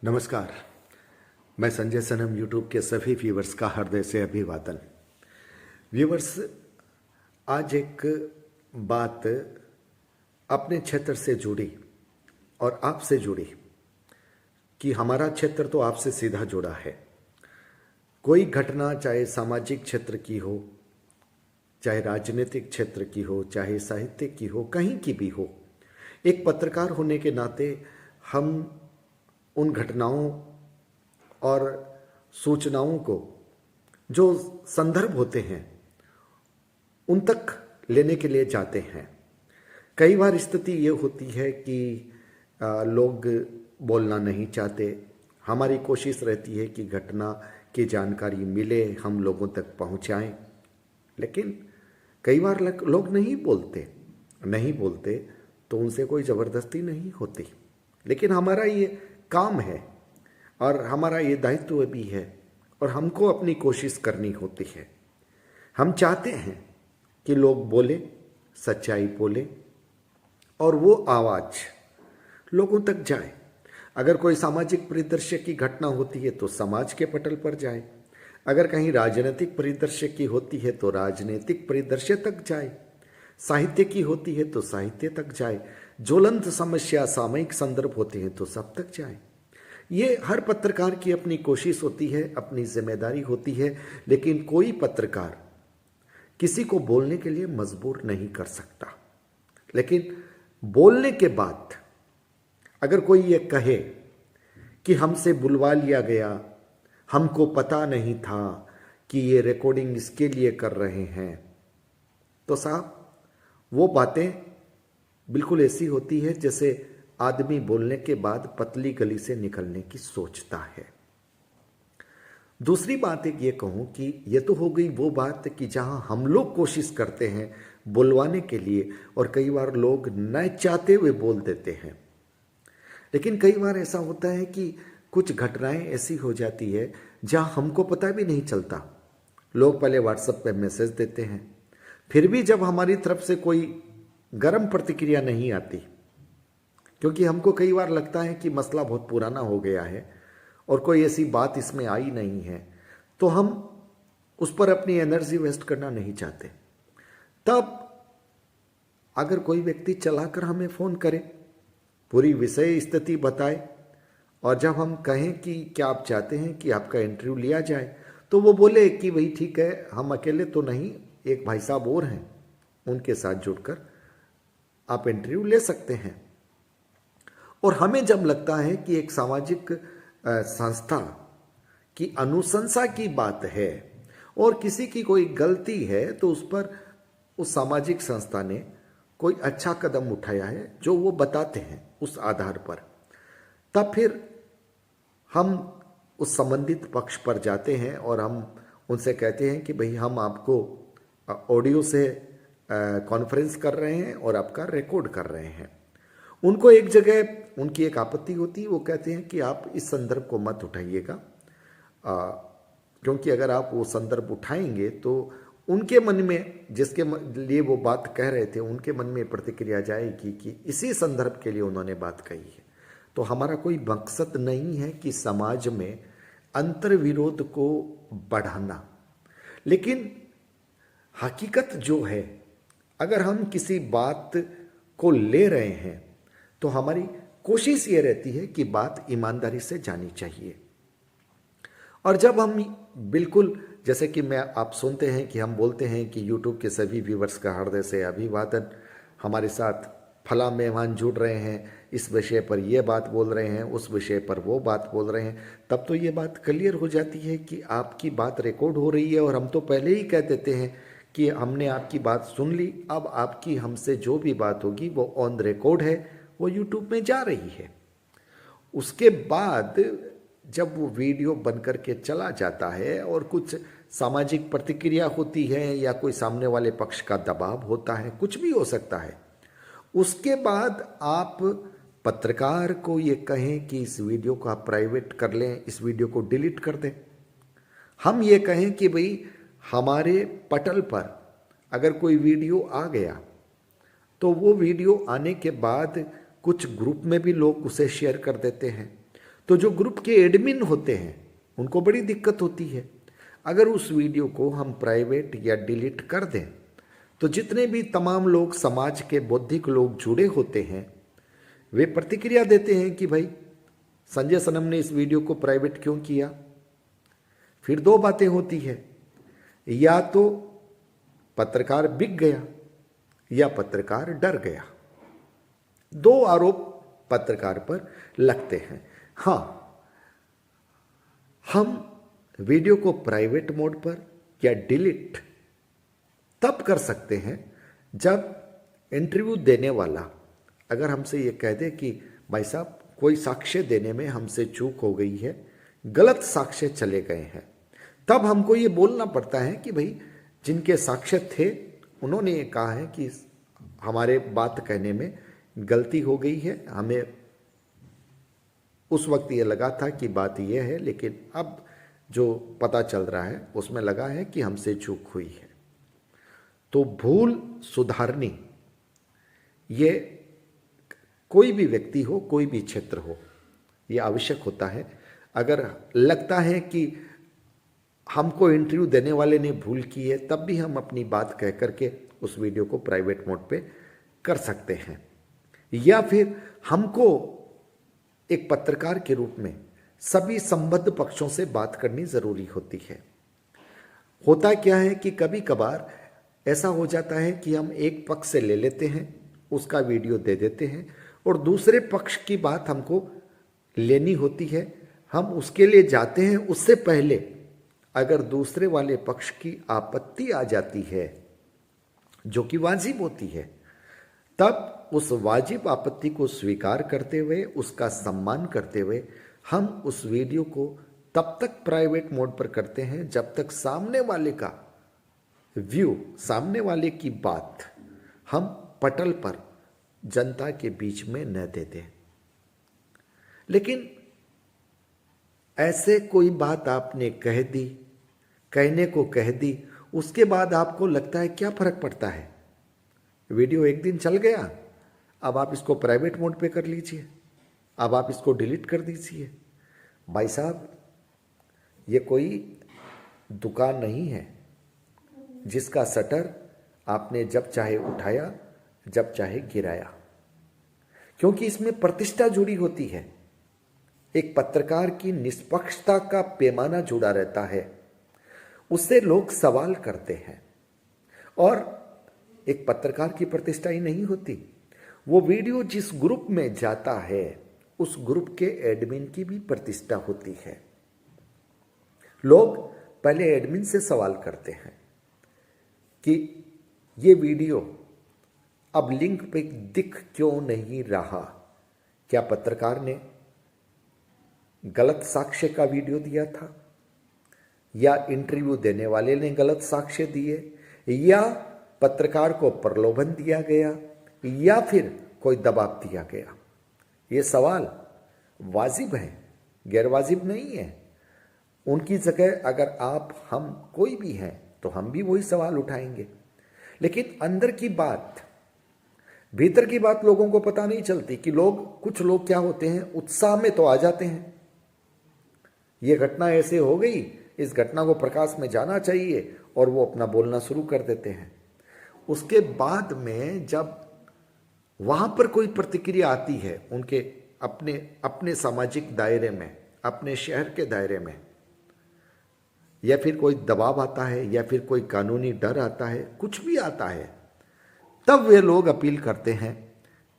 नमस्कार। मैं संजय सनम यूट्यूब के सभी व्यूवर्स का हृदय से अभिवादन। व्यूवर्स, आज एक बात अपने क्षेत्र से जुड़ी और आपसे जुड़ी कि हमारा क्षेत्र तो आपसे सीधा जुड़ा है। कोई घटना चाहे सामाजिक क्षेत्र की हो, चाहे राजनीतिक क्षेत्र की हो, चाहे साहित्य की हो, कहीं की भी हो, एक पत्रकार होने के नाते हम उन घटनाओं और सूचनाओं को जो संदर्भ होते हैं उन तक लेने के लिए जाते हैं। कई बार स्थिति ये होती है कि लोग बोलना नहीं चाहते। हमारी कोशिश रहती है कि घटना की जानकारी मिले, हम लोगों तक पहुंचाएं, लेकिन कई बार लोग नहीं बोलते तो उनसे कोई ज़बरदस्ती नहीं होती। लेकिन हमारा ये काम है और हमारा ये दायित्व भी है और हमको अपनी कोशिश करनी होती है। हम चाहते हैं कि लोग बोले, सच्चाई बोले और वो आवाज़ लोगों तक जाए। अगर कोई सामाजिक परिदृश्य की घटना होती है तो समाज के पटल पर जाए, अगर कहीं राजनीतिक परिदृश्य की होती है तो राजनीतिक परिदृश्य तक जाए, साहित्य की होती है तो साहित्य तक जाए, ज्वलंत समस्या सामयिक संदर्भ होते हैं तो सब तक जाए। ये हर पत्रकार की अपनी कोशिश होती है, अपनी जिम्मेदारी होती है, लेकिन कोई पत्रकार किसी को बोलने के लिए मजबूर नहीं कर सकता। लेकिन बोलने के बाद अगर कोई ये कहे कि हमसे बुलवा लिया गया, हमको पता नहीं था कि ये रिकॉर्डिंग इसके लिए कर रहे हैं, तो साहब वो बातें बिल्कुल ऐसी होती है जैसे आदमी बोलने के बाद पतली गली से निकलने की सोचता है। दूसरी बात एक ये कहूं कि ये तो हो गई वो बात कि जहां हम लोग कोशिश करते हैं बुलवाने के लिए और कई बार लोग न चाहते हुए बोल देते हैं। लेकिन कई बार ऐसा होता है कि कुछ घटनाएं ऐसी हो जाती है जहां हमको पता भी नहीं चलता। लोग पहले व्हाट्सएप पे मैसेज देते हैं, फिर भी जब हमारी तरफ से कोई गर्म प्रतिक्रिया नहीं आती, क्योंकि हमको कई बार लगता है कि मसला बहुत पुराना हो गया है और कोई ऐसी बात इसमें आई नहीं है, तो हम उस पर अपनी एनर्जी वेस्ट करना नहीं चाहते। तब अगर कोई व्यक्ति चलाकर हमें फ़ोन करे, पूरी विषय स्थिति बताए और जब हम कहें कि क्या आप चाहते हैं कि आपका इंटरव्यू लिया जाए, तो वो बोले कि भाई ठीक है, हम अकेले तो नहीं, एक भाई साहब और हैं, उनके साथ जुड़कर आप इंटरव्यू ले सकते हैं। और हमें जब लगता है कि एक सामाजिक संस्था की अनुशंसा की बात है और किसी की कोई गलती है, तो उस पर उस सामाजिक संस्था ने कोई अच्छा कदम उठाया है जो वो बताते हैं उस आधार पर, तब फिर हम उस संबंधित पक्ष पर जाते हैं और हम उनसे कहते हैं कि भाई हम आपको ऑडियो से कॉन्फ्रेंस कर रहे हैं और आपका रिकॉर्ड कर रहे हैं। उनको एक जगह उनकी एक आपत्ति होती है, वो कहते हैं कि आप इस संदर्भ को मत उठाइएगा, क्योंकि अगर आप वो संदर्भ उठाएंगे तो उनके मन में, जिसके लिए वो बात कह रहे थे, उनके मन में प्रतिक्रिया जाएगी कि इसी संदर्भ के लिए उन्होंने बात कही है। तो हमारा कोई मकसद नहीं है कि समाज में अंतर विरोध को बढ़ाना, लेकिन हकीकत जो है, अगर हम किसी बात को ले रहे हैं तो हमारी कोशिश ये रहती है कि बात ईमानदारी से जानी चाहिए। और जब हम बिल्कुल, जैसे कि आप सुनते हैं कि हम बोलते हैं कि यूट्यूब के सभी व्यूवर्स का हृदय से अभिवादन, हमारे साथ फला मेहमान जुड़ रहे हैं, इस विषय पर ये बात बोल रहे हैं, उस विषय पर वो बात बोल रहे हैं, तब तो ये बात क्लियर हो जाती है कि आपकी बात रिकॉर्ड हो रही है और हम तो पहले ही कह देते हैं कि हमने आपकी बात सुन ली, अब आपकी हमसे जो भी बात होगी वो ऑन रिकॉर्ड है, वो यूट्यूब में जा रही है। उसके बाद जब वो वीडियो बन करके चला जाता है और कुछ सामाजिक प्रतिक्रिया होती है या कोई सामने वाले पक्ष का दबाव होता है, कुछ भी हो सकता है, उसके बाद आप पत्रकार को ये कहें कि इस वीडियो को आप प्राइवेट कर लें, इस वीडियो को डिलीट कर दें। हम ये कहें कि भाई हमारे पटल पर अगर कोई वीडियो आ गया तो वो वीडियो आने के बाद कुछ ग्रुप में भी लोग उसे शेयर कर देते हैं, तो जो ग्रुप के एडमिन होते हैं उनको बड़ी दिक्कत होती है। अगर उस वीडियो को हम प्राइवेट या डिलीट कर दें तो जितने भी तमाम लोग समाज के बौद्धिक लोग जुड़े होते हैं वे प्रतिक्रिया देते हैं कि भाई संजय सनम ने इस वीडियो को प्राइवेट क्यों किया। फिर दो बातें होती है, या तो पत्रकार बिक गया या पत्रकार डर गया। दो आरोप पत्रकार पर लगते हैं। हाँ, हम वीडियो को प्राइवेट मोड पर या डिलीट तब कर सकते हैं जब इंटरव्यू देने वाला अगर हमसे ये कह दे कि भाई साहब कोई साक्ष्य देने में हमसे चूक हो गई है, गलत साक्ष्य चले गए हैं, तब हमको ये बोलना पड़ता है कि भाई जिनके साक्ष्य थे उन्होंने ये कहा है कि हमारे बात कहने में गलती हो गई है, हमें उस वक्त ये लगा था कि बात ये है, लेकिन अब जो पता चल रहा है उसमें लगा है कि हमसे चूक हुई है। तो भूल सुधारनी ये कोई भी व्यक्ति हो, कोई भी क्षेत्र हो, ये आवश्यक होता है। अगर लगता है कि हमको इंटरव्यू देने वाले ने भूल की है तब भी हम अपनी बात कह करके उस वीडियो को प्राइवेट मोड पे कर सकते हैं। या फिर हमको एक पत्रकार के रूप में सभी संबद्ध पक्षों से बात करनी जरूरी होती है। होता क्या है कि कभी कभार ऐसा हो जाता है कि हम एक पक्ष से ले लेते हैं, उसका वीडियो दे देते हैं और दूसरे पक्ष की बात हमको लेनी होती है, हम उसके लिए जाते हैं। उससे पहले अगर दूसरे वाले पक्ष की आपत्ति आ जाती है जो कि वाजिब होती है, तब उस वाजिब आपत्ति को स्वीकार करते हुए, उसका सम्मान करते हुए हम उस वीडियो को तब तक प्राइवेट मोड पर करते हैं जब तक सामने वाले का व्यू, सामने वाले की बात हम पटल पर जनता के बीच में न दे दें। लेकिन ऐसे कोई बात आपने कह दी, कहने को कह दी, उसके बाद आपको लगता है क्या फर्क पड़ता है, वीडियो एक दिन चल गया, अब आप इसको प्राइवेट मोड पे कर लीजिए, अब आप इसको डिलीट कर दीजिए। भाई साहब, ये कोई दुकान नहीं है जिसका शटर आपने जब चाहे उठाया, जब चाहे गिराया, क्योंकि इसमें प्रतिष्ठा जुड़ी होती है। एक पत्रकार की निष्पक्षता का पैमाना जुड़ा रहता है, उससे लोग सवाल करते हैं। और एक पत्रकार की प्रतिष्ठा ही नहीं होती, वो वीडियो जिस ग्रुप में जाता है उस ग्रुप के एडमिन की भी प्रतिष्ठा होती है। लोग पहले एडमिन से सवाल करते हैं कि ये वीडियो अब लिंक पे दिख क्यों नहीं रहा, क्या पत्रकार ने गलत साक्ष्य का वीडियो दिया था, या इंटरव्यू देने वाले ने गलत साक्ष्य दिए, या पत्रकार को प्रलोभन दिया गया, या फिर कोई दबाव दिया गया। ये सवाल वाजिब है, गैरवाजिब नहीं है। उनकी जगह अगर आप, हम, कोई भी हैं तो हम भी वही सवाल उठाएंगे। लेकिन अंदर की बात, भीतर की बात लोगों को पता नहीं चलती कि कुछ लोग क्या होते हैं, उत्साह में तो आ जाते हैं, ये घटना ऐसे हो गई, इस घटना को प्रकाश में जाना चाहिए, और वो अपना बोलना शुरू कर देते हैं। उसके बाद में जब वहां पर कोई प्रतिक्रिया आती है उनके अपने सामाजिक दायरे में, अपने शहर के दायरे में, या फिर कोई दबाव आता है, या फिर कोई कानूनी डर आता है, कुछ भी आता है, तब वे लोग अपील करते हैं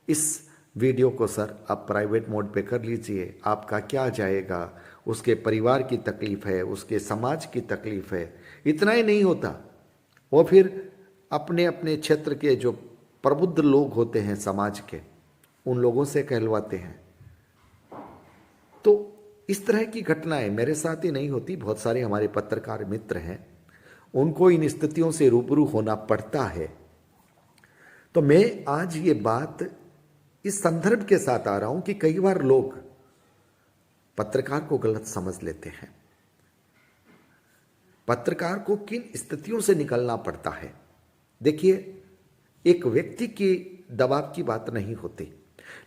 इस वीडियो को सर आप प्राइवेट मोड पे कर लीजिए, आपका क्या जाएगा, उसके परिवार की तकलीफ है, उसके समाज की तकलीफ है। इतना ही नहीं होता, वो फिर अपने अपने क्षेत्र के जो प्रबुद्ध लोग होते हैं समाज के, उन लोगों से कहलवाते हैं। तो इस तरह की घटनाएं मेरे साथ ही नहीं होती, बहुत सारे हमारे पत्रकार मित्र हैं, उनको इन स्थितियों से रूबरू होना पड़ता है। तो मैं आज ये बात इस संदर्भ के साथ आ रहा हूं कि कई बार लोग पत्रकार को गलत समझ लेते हैं। पत्रकार को किन स्थितियों से निकलना पड़ता है। देखिए, एक व्यक्ति की दबाव की बात नहीं होती,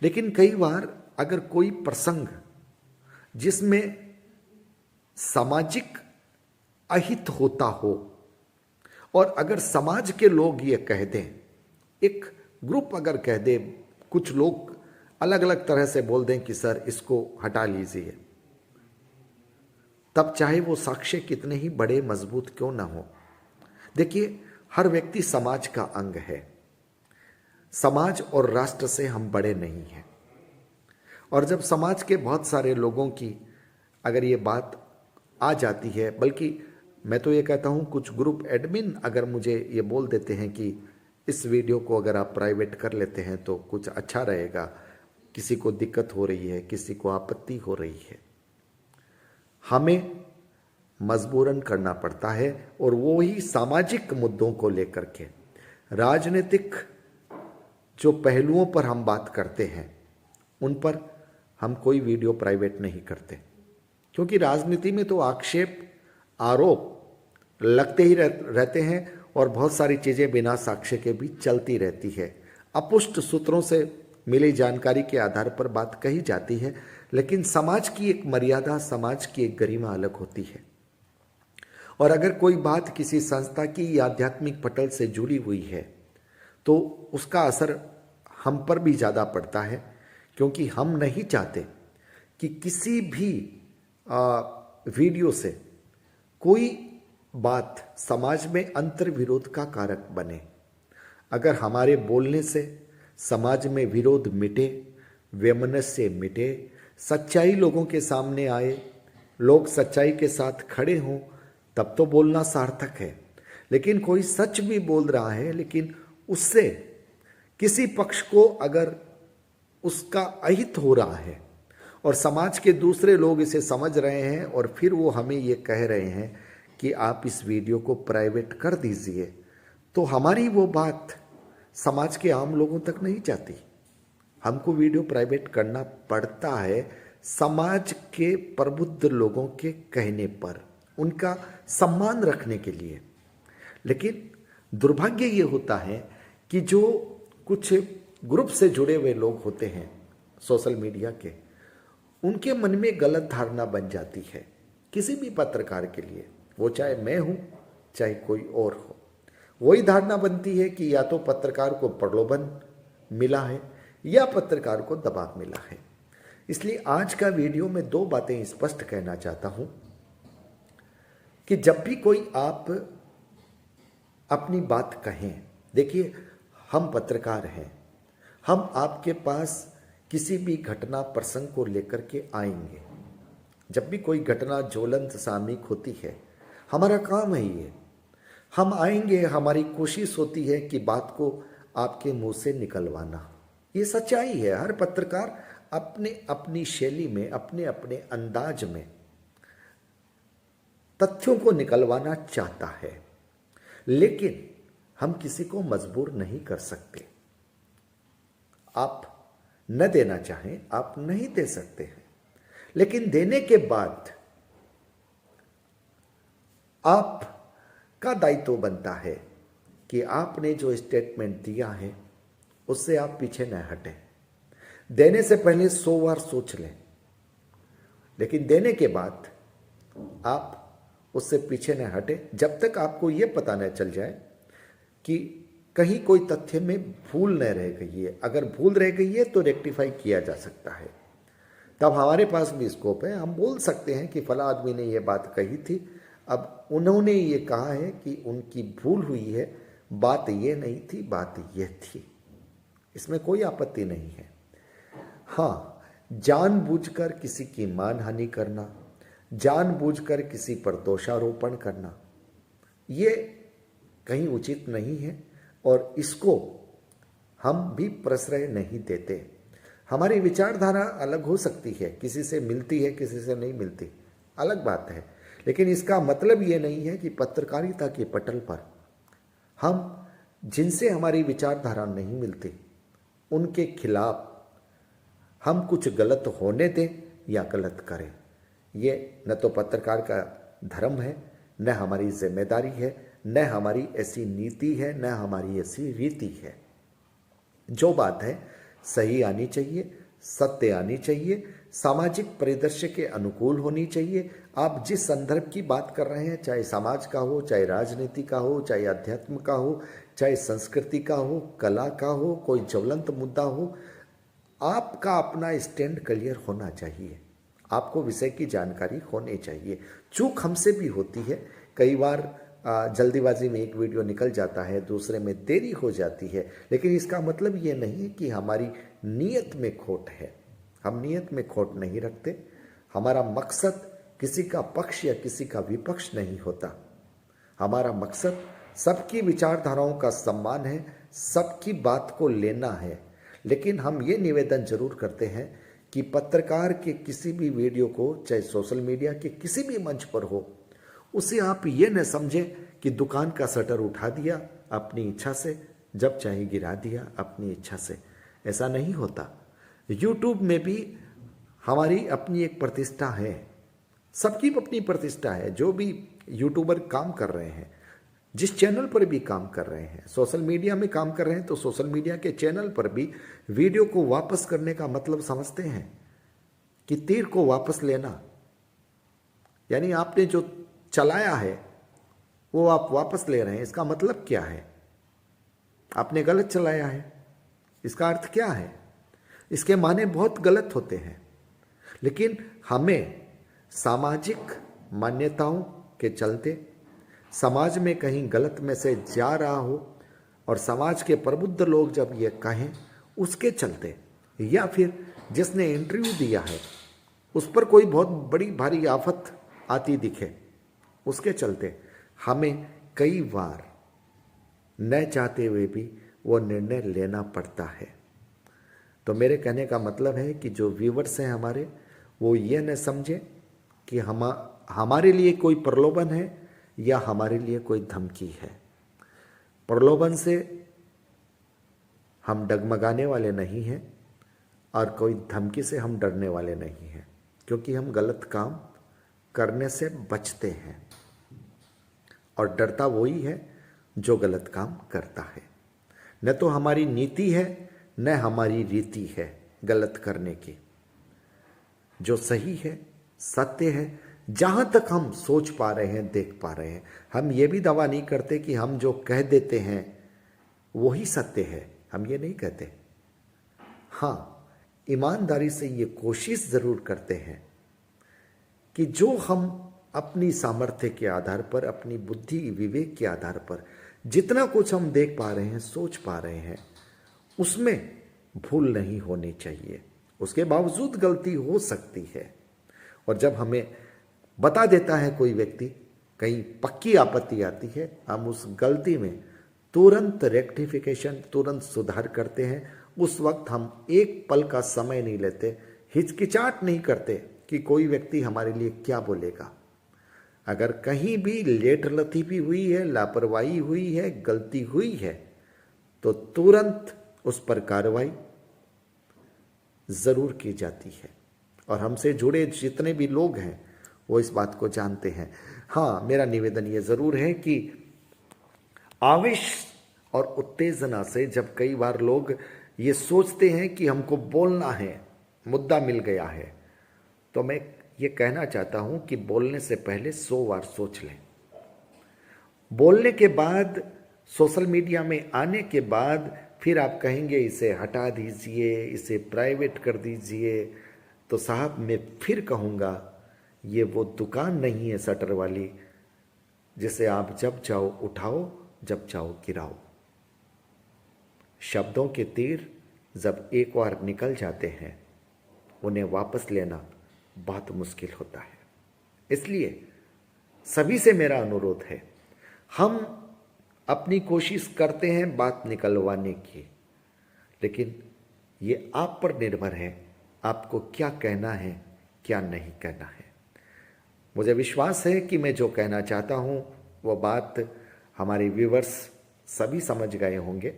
लेकिन कई बार अगर कोई प्रसंग जिसमें सामाजिक अहित होता हो, और अगर समाज के लोग ये कह दें, एक ग्रुप अगर कह दे, कुछ लोग अलग अलग तरह से बोल दें कि सर इसको हटा लीजिए, तब चाहे वो साक्ष्य कितने ही बड़े मजबूत क्यों ना हो। देखिए, हर व्यक्ति समाज का अंग है। समाज और राष्ट्र से हम बड़े नहीं हैं। और जब समाज के बहुत सारे लोगों की अगर ये बात आ जाती है, बल्कि मैं तो ये कहता हूँ कुछ ग्रुप एडमिन अगर मुझे ये बोल देते हैं कि इस वीडियो को अगर आप प्राइवेट कर लेते हैं तो कुछ अच्छा रहेगा, किसी को दिक्कत हो रही है, किसी को आपत्ति हो रही है, हमें मजबूरन करना पड़ता है। और वो ही सामाजिक मुद्दों को लेकर के, राजनीतिक जो पहलुओं पर हम बात करते हैं, उन पर हम कोई वीडियो प्राइवेट नहीं करते, क्योंकि राजनीति में तो आक्षेप आरोप लगते ही रहते हैं और बहुत सारी चीज़ें बिना साक्ष्य के भी चलती रहती है। अपुष्ट सूत्रों से मिली जानकारी के आधार पर बात कही जाती है, लेकिन समाज की एक मर्यादा, समाज की एक गरिमा अलग होती है। और अगर कोई बात किसी संस्था की या आध्यात्मिक पटल से जुड़ी हुई है तो उसका असर हम पर भी ज़्यादा पड़ता है, क्योंकि हम नहीं चाहते कि किसी भी वीडियो से कोई बात समाज में अंतर्विरोध का कारक बने। अगर हमारे बोलने से समाज में विरोध मिटे, वैमनस्य मिटे, सच्चाई लोगों के सामने आए, लोग सच्चाई के साथ खड़े हों, तब तो बोलना सार्थक है। लेकिन कोई सच भी बोल रहा है, लेकिन उससे किसी पक्ष को अगर उसका अहित हो रहा है और समाज के दूसरे लोग इसे समझ रहे हैं और फिर वो हमें ये कह रहे हैं कि आप इस वीडियो को प्राइवेट कर दीजिए, तो हमारी वो बात समाज के आम लोगों तक नहीं जाती। हमको वीडियो प्राइवेट करना पड़ता है समाज के प्रबुद्ध लोगों के कहने पर, उनका सम्मान रखने के लिए। लेकिन दुर्भाग्य ये होता है कि जो कुछ ग्रुप से जुड़े हुए लोग होते हैं सोशल मीडिया के, उनके मन में गलत धारणा बन जाती है किसी भी पत्रकार के लिए, वो चाहे मैं हूं चाहे कोई और हो। वही धारणा बनती है कि या तो पत्रकार को प्रलोभन मिला है या पत्रकार को दबाव मिला है। इसलिए आज का वीडियो में दो बातें स्पष्ट कहना चाहता हूं कि जब भी कोई आप अपनी बात कहें, देखिए हम पत्रकार हैं, हम आपके पास किसी भी घटना प्रसंग को लेकर के आएंगे। जब भी कोई घटना ज्वलंत सामयिक होती है, हमारा काम है ये, हम आएंगे, हमारी कोशिश होती है कि बात को आपके मुंह से निकलवाना। ये सच्चाई है। हर पत्रकार अपने अपनी शैली में, अपने अपने अंदाज में तथ्यों को निकलवाना चाहता है, लेकिन हम किसी को मजबूर नहीं कर सकते। आप न देना चाहें, आप नहीं दे सकते हैं, लेकिन देने के बाद आपका दायित्व बनता है कि आपने जो स्टेटमेंट दिया है उससे आप पीछे न हटें। देने से पहले 100 बार सोच लें, लेकिन देने के बाद आप उससे पीछे न हटें जब तक आपको यह पता न चल जाए कि कहीं कोई तथ्य में भूल न रह गई है। अगर भूल रह गई है तो रेक्टिफाई किया जा सकता है, तब हमारे पास भी स्कोप है। हम बोल सकते हैं कि फला आदमी ने यह बात कही थी, अब उन्होंने ये कहा है कि उनकी भूल हुई है, बात ये नहीं थी, बात ये थी। इसमें कोई आपत्ति नहीं है। हाँ, जानबूझकर किसी की मानहानि करना, जानबूझकर किसी पर दोषारोपण करना, ये कहीं उचित नहीं है और इसको हम भी प्रश्रय नहीं देते। हमारी विचारधारा अलग हो सकती है, किसी से मिलती है, किसी से नहीं मिलती, अलग बात है। लेकिन इसका मतलब ये नहीं है कि पत्रकारिता के पटल पर हम जिनसे हमारी विचारधारा नहीं मिलती उनके खिलाफ हम कुछ गलत होने दें या गलत करें। ये न तो पत्रकार का धर्म है, न हमारी जिम्मेदारी है, न हमारी ऐसी नीति है, न हमारी ऐसी रीति है। जो बात है सही आनी चाहिए, सत्य आनी चाहिए, सामाजिक परिदृश्य के अनुकूल होनी चाहिए। आप जिस संदर्भ की बात कर रहे हैं, चाहे समाज का हो, चाहे राजनीति का हो, चाहे अध्यात्म का हो, चाहे संस्कृति का हो, कला का हो, कोई ज्वलंत मुद्दा हो, आपका अपना स्टैंड क्लियर होना चाहिए। आपको विषय की जानकारी होनी चाहिए। चूक हमसे भी होती है, कई बार जल्दीबाजी में एक वीडियो निकल जाता है, दूसरे में देरी हो जाती है, लेकिन इसका मतलब ये नहीं है कि हमारी नीयत में खोट है। हम नीयत में खोट नहीं रखते। हमारा मकसद किसी का पक्ष या किसी का विपक्ष नहीं होता। हमारा मकसद सबकी विचारधाराओं का सम्मान है, सबकी बात को लेना है। लेकिन हम ये निवेदन जरूर करते हैं कि पत्रकार के किसी भी वीडियो को, चाहे सोशल मीडिया के किसी भी मंच पर हो, उसे आप ये न समझें कि दुकान का शटर उठा दिया अपनी इच्छा से, जब चाहे गिरा दिया अपनी इच्छा से। ऐसा नहीं होता। यूट्यूब में भी हमारी अपनी एक प्रतिष्ठा है, सबकी अपनी प्रतिष्ठा है। जो भी यूट्यूबर काम कर रहे हैं, जिस चैनल पर भी काम कर रहे हैं, सोशल मीडिया में काम कर रहे हैं, तो सोशल मीडिया के चैनल पर भी वीडियो को वापस करने का मतलब समझते हैं कि तीर को वापस लेना, यानी आपने जो चलाया है वो आप वापस ले रहे हैं। इसका मतलब क्या है? आपने गलत चलाया है, इसका अर्थ क्या है? इसके माने बहुत गलत होते हैं। लेकिन हमें सामाजिक मान्यताओं के चलते, समाज में कहीं गलत मैसेज जा रहा हो और समाज के प्रबुद्ध लोग जब ये कहें उसके चलते, या फिर जिसने इंटरव्यू दिया है उस पर कोई बहुत बड़ी भारी आफत आती दिखे, उसके चलते हमें कई बार न चाहते हुए भी वो निर्णय लेना पड़ता है। तो मेरे कहने का मतलब है कि जो व्यूवर्स हैं हमारे, वो ये न समझे कि हमारे लिए कोई प्रलोभन है या हमारे लिए कोई धमकी है। प्रलोभन से हम डगमगाने वाले नहीं हैं और कोई धमकी से हम डरने वाले नहीं हैं, क्योंकि हम गलत काम करने से बचते हैं। और डरता वही है जो गलत काम करता है। न तो हमारी नीति है, न हमारी रीति है गलत करने की। जो सही है, सत्य है, जहां तक हम सोच पा रहे हैं, देख पा रहे हैं, हम ये भी दावा नहीं करते कि हम जो कह देते हैं वही सत्य है। हम ये नहीं कहते। हाँ, ईमानदारी से ये कोशिश जरूर करते हैं कि जो हम अपनी सामर्थ्य के आधार पर, अपनी बुद्धि विवेक के आधार पर जितना कुछ हम देख पा रहे हैं, सोच पा रहे हैं, उसमें भूल नहीं होनी चाहिए। उसके बावजूद गलती हो सकती है। और जब हमें बता देता है कोई व्यक्ति, कहीं पक्की आपत्ति आती है, हम उस गलती में तुरंत रेक्टिफिकेशन, तुरंत सुधार करते हैं। उस वक्त हम एक पल का समय नहीं लेते, हिचकिचाहट नहीं करते कि कोई व्यक्ति हमारे लिए क्या बोलेगा। अगर कहीं भी लेट लतीफी हुई है, लापरवाही हुई है, गलती हुई है, तो तुरंत उस पर कार्रवाई जरूर की जाती है। और हमसे जुड़े जितने भी लोग हैं वो इस बात को जानते हैं। हाँ, मेरा निवेदन ये जरूर है कि आवेश और उत्तेजना से जब कई बार लोग ये सोचते हैं कि हमको बोलना है, मुद्दा मिल गया है, तो मैं ये कहना चाहता हूं कि बोलने से पहले 100 बार सोच लें। बोलने के बाद, सोशल मीडिया में आने के बाद फिर आप कहेंगे इसे हटा दीजिए, इसे प्राइवेट कर दीजिए, तो साहब मैं फिर कहूँगा ये वो दुकान नहीं है शटर वाली जिसे आप जब चाहो उठाओ, जब चाहो गिराओ। शब्दों के तीर जब एक बार निकल जाते हैं, उन्हें वापस लेना बहुत मुश्किल होता है। इसलिए सभी से मेरा अनुरोध है, हम अपनी कोशिश करते हैं बात निकलवाने की, लेकिन ये आप पर निर्भर है आपको क्या कहना है, क्या नहीं कहना है। मुझे विश्वास है कि मैं जो कहना चाहता हूँ वो बात हमारे व्यूवर्स सभी समझ गए होंगे,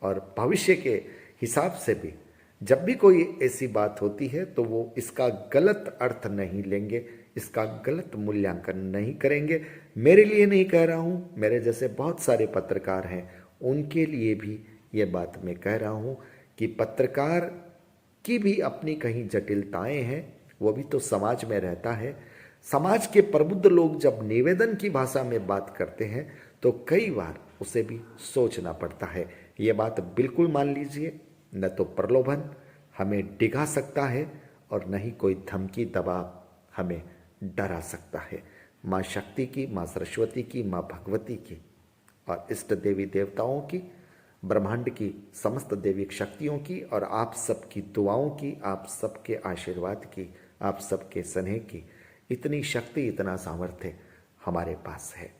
और भविष्य के हिसाब से भी जब भी कोई ऐसी बात होती है तो वो इसका गलत अर्थ नहीं लेंगे, इसका गलत मूल्यांकन नहीं करेंगे। मेरे लिए नहीं कह रहा हूँ, मेरे जैसे बहुत सारे पत्रकार हैं, उनके लिए भी ये बात मैं कह रहा हूँ कि पत्रकार की भी अपनी कहीं जटिलताएं हैं, वो भी तो समाज में रहता है। समाज के प्रबुद्ध लोग जब निवेदन की भाषा में बात करते हैं तो कई बार उसे भी सोचना पड़ता है। ये बात बिल्कुल मान लीजिए, न तो प्रलोभन हमें डिगा सकता है और न ही कोई धमकी दबाव हमें डरा सकता है। माँ शक्ति की, माँ सरस्वती की, माँ भगवती की और इष्ट देवी देवताओं की, ब्रह्मांड की समस्त दैविक शक्तियों की और आप सबकी दुआओं की, आप सबके आशीर्वाद की, आप सबके स्नेह की इतनी शक्ति, इतना सामर्थ्य हमारे पास है।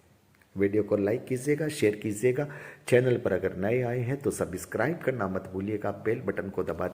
वीडियो को लाइक कीजिएगा, शेयर कीजिएगा। चैनल पर अगर नए आए हैं तो सब्सक्राइब करना मत भूलिएगा, बेल बटन को दबा